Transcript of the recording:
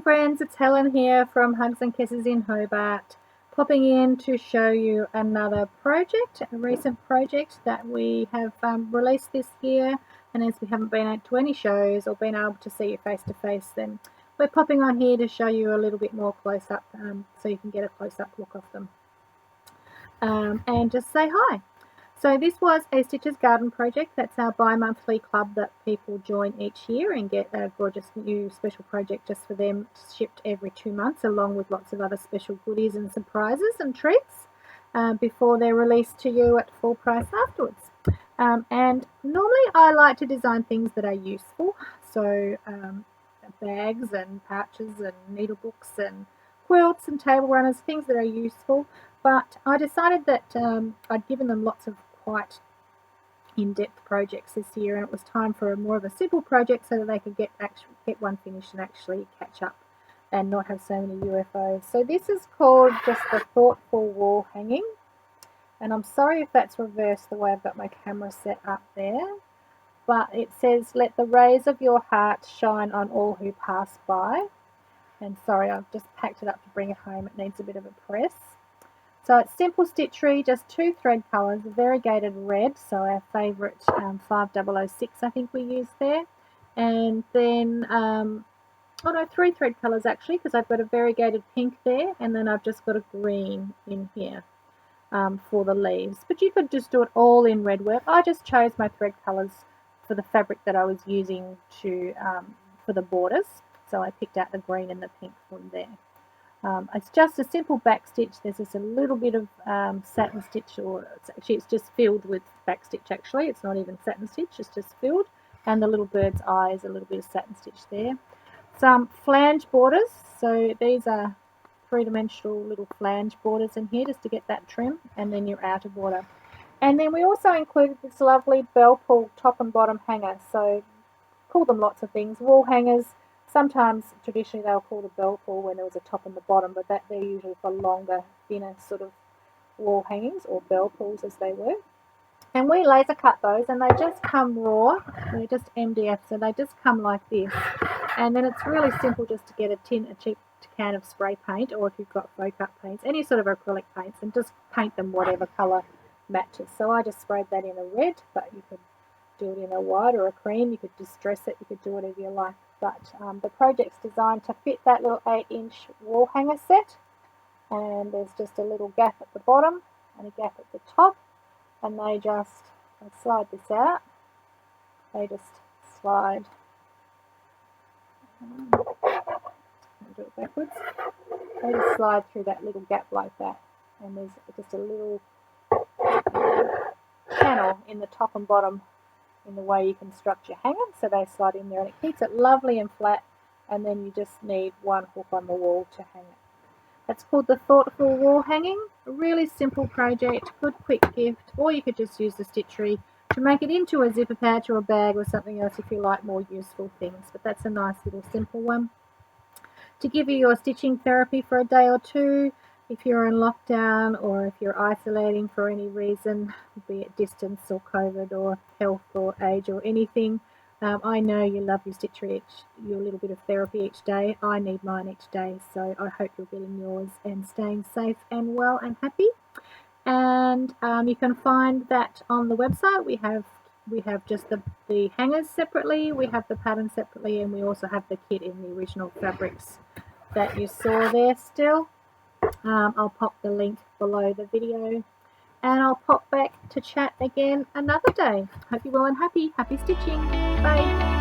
friends, it's Helen here from Hugs and Kisses in Hobart, popping in to show you another project, a recent project that we have released this year. And as we haven't been to any shows or been able to see you face to face, then we're popping on here to show you a little bit more close up, so you can get a close up look of them and just say hi. So this was a Stitches Garden project. That's our bi-monthly club that people join each year and get a gorgeous new special project just for them, shipped every 2 months, along with lots of other special goodies and surprises and treats before they're released to you at full price afterwards. And normally I like to design things that are useful, so bags and pouches and needle books and quilts and table runners, things that are useful. But I decided that I'd given them lots of quite in-depth projects this year, and it was time for more of a simple project so that they could get one finished and actually catch up and not have so many UFOs. So this is called just the Thoughtful Wall Hanging, and I'm sorry if that's reversed the way I've got my camera set up there, but it says, "Let the rays of your heart shine on all who pass by." And sorry, I've just packed it up to bring it home. It needs a bit of a press. So it's simple stitchery, just 2 thread colours, variegated red, so our favourite 5006 I think we used there, and then 3 thread colours actually, because I've got a variegated pink there, and then I've just got a green in here for the leaves. But you could just do it all in red work. I just chose my thread colours for the fabric that I was using for the borders, so I picked out the green and the pink from there. It's just a simple back stitch. There's just a little bit of satin stitch, or it's just filled with back stitch actually. It's not even satin stitch, it's just filled. And the little bird's eye is a little bit of satin stitch there. Some flange borders, so these are 3-dimensional little flange borders in here just to get that trim, and then your outer border. And then we also included this lovely bell pull top and bottom hanger. So call them lots of things, wall hangers. Sometimes traditionally they'll call the bell pull when there was a top and the bottom, but they're usually for longer, thinner sort of wall hangings, or bell pulls as they were. And we laser cut those, and they just come raw. They're just MDF, so they just come like this. And then it's really simple just to get a cheap can of spray paint, or if you've got faux cut paints, any sort of acrylic paints, and just paint them whatever colour matches. So I just sprayed that in a red, but you could do it in a white or a cream. You could distress it, you could do whatever you like. But the project's designed to fit that little 8-inch wall hanger set, and there's just a little gap at the bottom and a gap at the top, and they just, I'll slide this out, they just slide, I'll do it backwards, they just slide through that little gap like that, and there's just a little channel in the top and bottom in the way you construct your hanger, so they slide in there, and it keeps it lovely and flat, and then you just need one hook on the wall to hang it. That's called the Thoughtful Wall Hanging. A really simple project, good quick gift, or you could just use the Stitchery to make it into a zipper pouch or a bag or something else if you like more useful things. But that's a nice little simple one to give you your stitching therapy for a day or two. If you're in lockdown, or if you're isolating for any reason, be it distance or COVID or health or age or anything, I know you love your Stitchery, your little bit of therapy each day. I need mine each day, so I hope you're getting yours and staying safe and well and happy. And you can find that on the website. We have just the hangers separately, we have the pattern separately, and we also have the kit in the original fabrics that you saw there still. I'll pop the link below the video, and I'll pop back to chat again another day. Hope you're well and happy. Happy stitching. Bye.